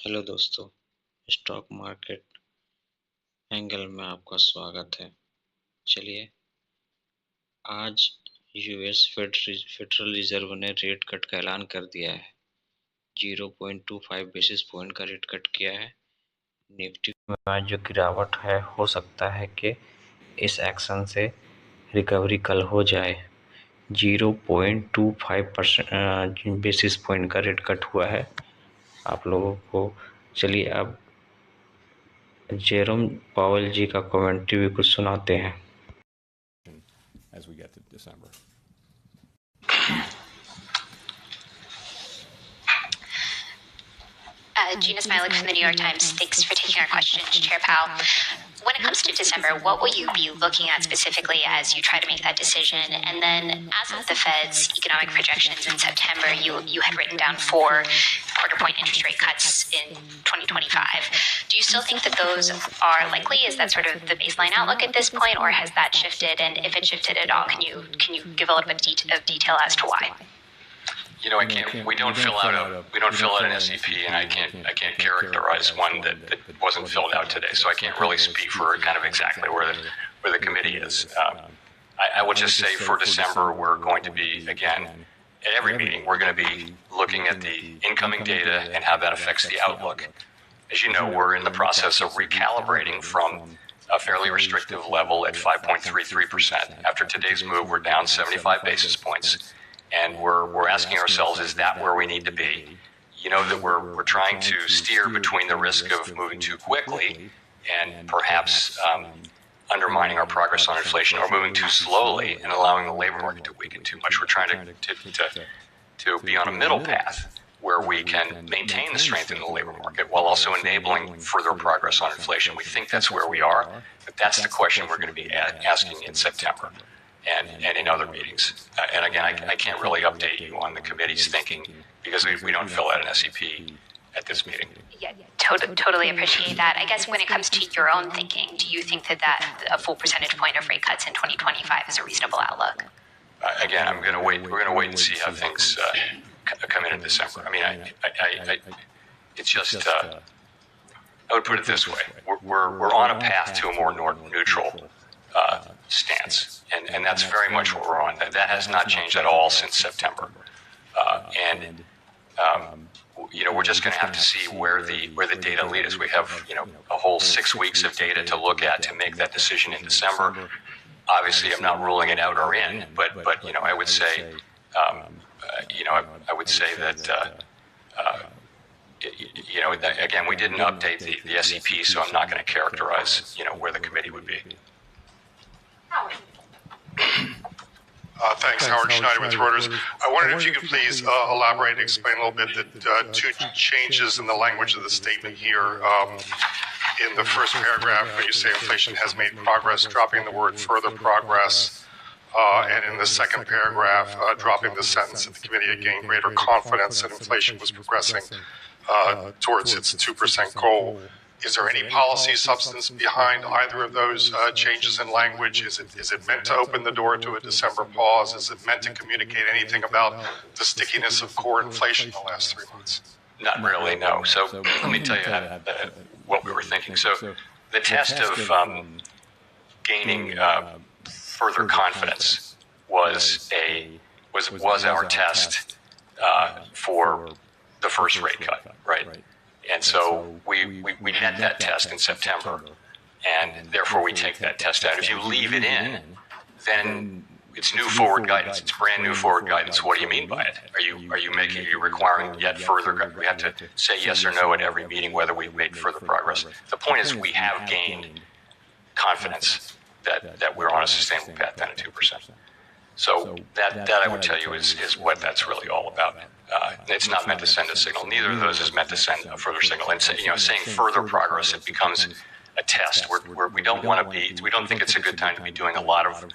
Hello दोस्तों, stock market angle में आपका स्वागत है। चलिए, आज यूएस फेडरल रिजर्व ने रेट कट का ऐलान कर दिया है। 0.25 बेसिस पॉइंट का रेट कट किया है। निफ्टी में आज जो गिरावट है, हो सकता है कि इस एक्शन से रिकवरी कल हो जाए। 0.25% बेसिस पॉइंट का रेट कट हुआ है आप लोगों को। चलिए अब जेरोम पावेल जी का कमेंट्री भी कुछ सुनाते हैं। As we get to December. Gina Smilik from the New York Times. Thanks for taking our question, Chair Powell. When it comes to December, what will you be looking at specifically as you try to make that decision? And then, as of the Fed's economic projections in September, you had written down 4 quarter-point interest rate cuts in 2025. Do you still think that those are likely? Is that sort of the baseline outlook at this point, or has that shifted? And if it shifted at all, can you give a little bit of detail as to why? You know, I can't. We don't fill out an SEP, and I can't characterize one that wasn't filled out today. So I can't really speak for kind of exactly where the committee is. I will just say for December, we're going to be again at every meeting. We're going to be looking at the incoming data and how that affects the outlook. As you know, we're in the process of recalibrating from a fairly restrictive level at 5.33%. After today's move, we're down 75 basis points. And we're asking ourselves, is that where we need to be? You know that we're trying to steer between the risk of moving too quickly and perhaps undermining our progress on inflation, or moving too slowly and allowing the labor market to weaken too much. We're trying to be on a middle path where we can maintain the strength in the labor market while also enabling further progress on inflation. We think that's where we are, but that's the question we're going to be asking in September. And in other meetings. And again, I can't really update you on the committee's thinking because we don't fill out an SEP at this meeting. Yeah, totally appreciate that. I guess when it comes to your own thinking, do you think that a full percentage point of rate cuts in 2025 is a reasonable outlook? Again, we're going to wait and see how things come in December. I mean, it's just. I would put it this way: we're on a path to a more neutral stance. And that's very much what we're on. That has not changed at all since September. You know, we're just going to have to see where the data lead us. We have, you know, a whole 6 weeks of data to look at to make that decision in December. Obviously, I'm not ruling it out or in, but you know, I would say, I would say that. You know, again, we didn't update the SEP, so I'm not going to characterize, you know, where the committee would be. Thanks, Howard Schneider with Reuters. I wondered if you could please elaborate and explain a little bit the 2 changes in the language of the statement here. In the first paragraph, when you say inflation has made progress, dropping the word further progress. And in the second paragraph, dropping the sentence that the committee had gained greater confidence that inflation was progressing towards its 2% goal. Is there any policy substance behind either of those changes in language? Is it meant to open the door to a December pause? Is it meant to communicate anything about the stickiness of core inflation in the last 3 months? Not really, no. So let me tell you what we were thinking. So the test of gaining further confidence was our test for the first rate cut, right? And so we met that test in September, and therefore we take that test out. If you leave it in, then it's new forward guidance. It's brand new forward guidance. What do you mean by it? Are you requiring yet further? We have to say yes or no at every meeting whether we've made further progress. The point is we have gained confidence that we're on a sustainable path down to 2%. So that I would tell you is what that's really all about. It's not meant to send a signal. Neither of those is meant to send a further signal. And saying further progress, it becomes a test. We don't want to be. We don't think it's a good time to be doing a lot of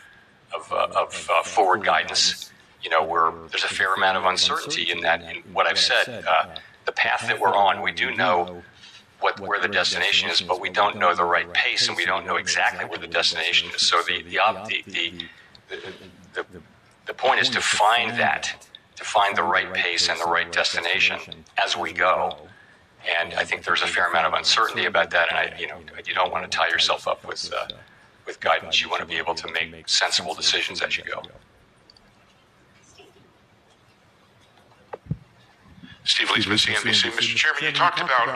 forward guidance. You know, there's a fair amount of uncertainty in that. In what I've said, the path that we're on, we do know where the destination is, but we don't know the right pace, and we don't know exactly where the destination is. So the point is to find the right pace and the right destination as we go. And I think there's a fair amount of uncertainty about that, and you don't want to tie yourself up with guidance. You want to be able to make sensible decisions as you go. Steve Leesman, CNBC. Mr. Chairman, you talked about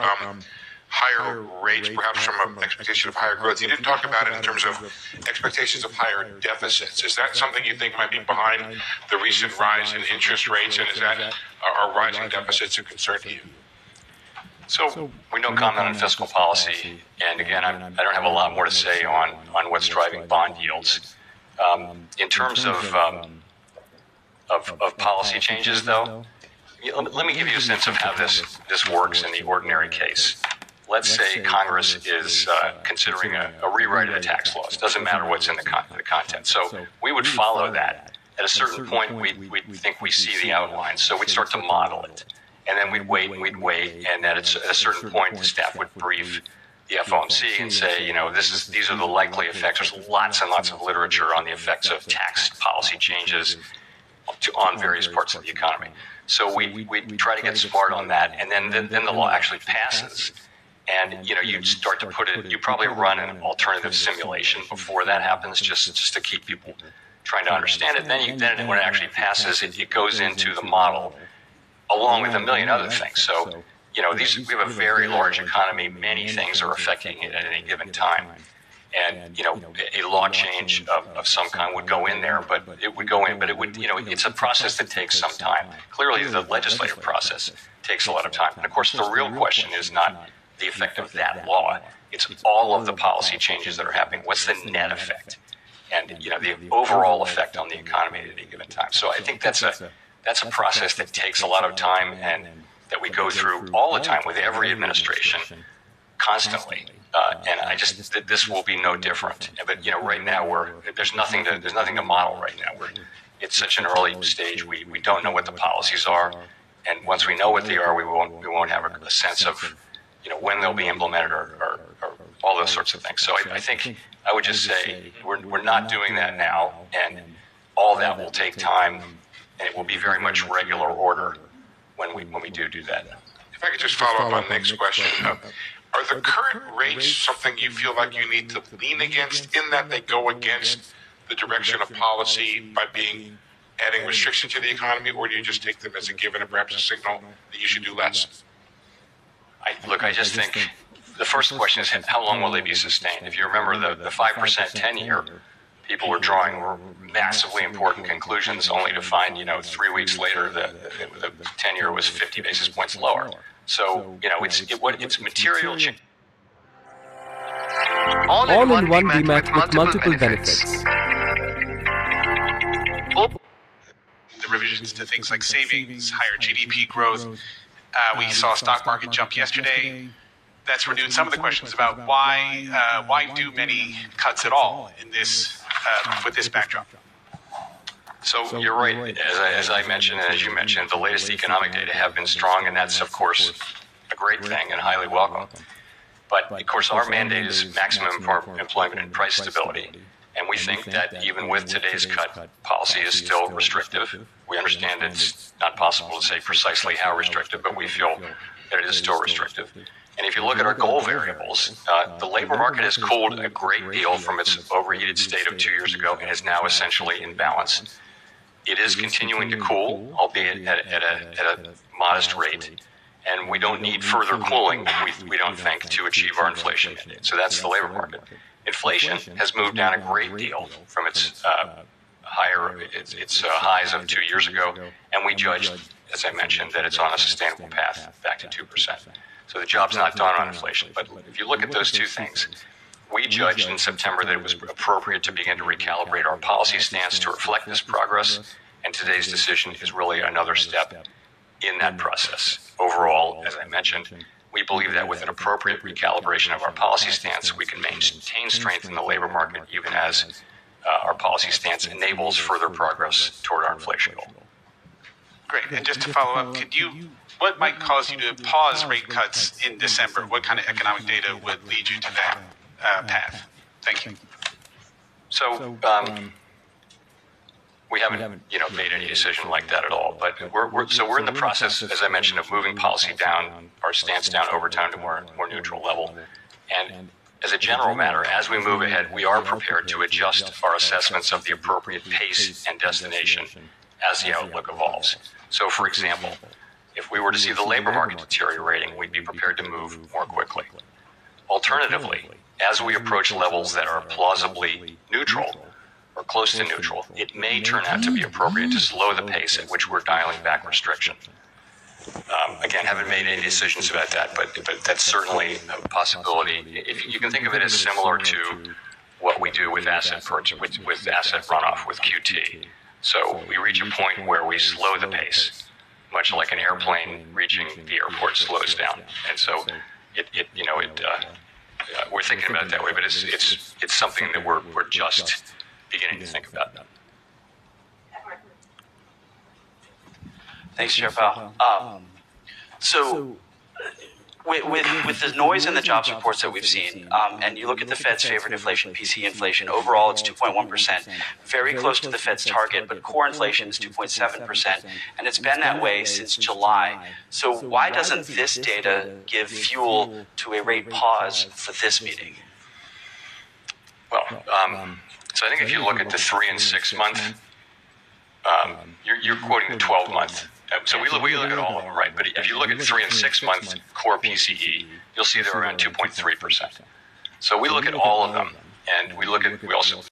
higher rates, perhaps from an expectation of higher growth. You didn't talk about it in terms of expectations of higher deficits. Is that something you think might be behind the recent rise in interest rates, and is that are rising deficits a concern to you? So we don't comment on fiscal policy, and again, I don't have a lot more to say on what's driving bond yields. In terms of policy changes, though, let me give you a sense of how this works in the ordinary case. Let's say Congress is considering a rewrite of the tax laws. Doesn't matter what's in the content. So we would follow that. At a certain point, we'd think we see the outline, so we'd start to model it. And then we'd wait, and then at a certain point, the staff would brief the FOMC and say, these are the likely effects. There's lots and lots of literature on the effects of tax policy changes on various parts of the economy. So we try to get smart on that, and then the law actually passes. And you start to put it. You probably run an alternative simulation before that happens, just to keep people trying to understand it. Then when it actually passes, it goes into the model, along with a million other things. So we have a very large economy. Many things are affecting it at any given time. And a law change of some kind would go in there, but it would go in. But it would, it's a process that takes some time. Clearly, the legislative process takes a lot of time. And of course, the real question is not the effect of that law. It's all of the policy changes that are happening. What's the net effect? And the overall effect on the economy at any given time. So I think that's a process that takes a lot of time and that we go through all the time with every administration, constantly. And this will be no different. But right now there's nothing to model right now. It's such an early stage. We don't know what the policies are, and once we know what they are, we won't have a sense of when they'll be implemented or all those sorts of things. So I think I would just say we're not doing that now, and all that will take time, and it will be very much regular order when we do that. If I could just follow up on Nick's question. Are the current rates something you feel like you need to lean against, in that they go against the direction of policy by adding restriction to the economy, or do you just take them as a given and perhaps a signal that you should do less? I just think the first question is, how long will they be sustained? If you remember the 5% 10-year, people were drawing massively important conclusions, only to find 3 weeks later the 10-year was 50 basis points lower. So it's material change. All in one DMAT with multiple benefits. The revisions to things like savings, higher GDP growth. We saw stock market jump yesterday. That's renewed some of the questions about why do many cuts at all in this with this backdrop. So you're right. As I mentioned, and as you mentioned, the latest economic data have been strong, and that's, of course, a great thing and highly welcome. But, of course, our mandate is maximum employment and price stability. And we think that even with today's cut, policy is still restrictive. We understand it's not possible to say precisely how restrictive, but we feel that it is still restrictive. And if you look at our goal variables, the labor market has cooled a great deal from its overheated state of 2 years ago and is now essentially in balance. It is continuing to cool, albeit at a modest rate, and we don't need further cooling, we don't think, to achieve our inflation mandate. So that's the labor market. Inflation has moved down a great deal from its highs of 2 years ago, and we judged, as I mentioned, that it's on a sustainable path back to 2%. So the job's not done on inflation. But if you look at those two things, we judged in September that it was appropriate to begin to recalibrate our policy stance to reflect this progress, and today's decision is really another step in that process. Overall, as I mentioned, we believe that with an appropriate recalibration of our policy stance, we can maintain strength in the labor market, even as our policy stance enables further progress toward our inflation goal. Great. And just to follow up, what might cause you to pause rate cuts in December? What kind of economic data would lead you to that path? Thank you. So We haven't, made any decision like that at all. But we're in the process, as I mentioned, of moving policy down, our stance down over time to more neutral level. And as a general matter, as we move ahead, we are prepared to adjust our assessments of the appropriate pace and destination as the outlook evolves. So, for example, if we were to see the labor market deteriorating, we'd be prepared to move more quickly. Alternatively, as we approach levels that are plausibly neutral or close to neutral, it may turn out to be appropriate to slow the pace at which we're dialing back restriction. Again, haven't made any decisions about that, but that's certainly a possibility. If you can think of it as similar to what we do with asset purchase, with asset runoff, with QT. So we reach a point where we slow the pace, much like an airplane reaching the airport slows down. And so we're thinking about it that way, but it's something that we're just beginning to think about. Thanks, Chair Powell. So with the noise in the jobs reports that we've seen, and you look at the Fed's favorite inflation, PCE inflation, overall it's 2.1%, very close to the Fed's target, but core inflation is 2.7%, and it's been that way since July. So why doesn't this data give fuel to a rate pause for this meeting? Well, so I think if you look at the 3 and 6 month, you're quoting the 12-month. So we look at all of them, right? But if you look at 3 and 6 month core PCE, you'll see they're around 2.3%. So we look at all of them, and we also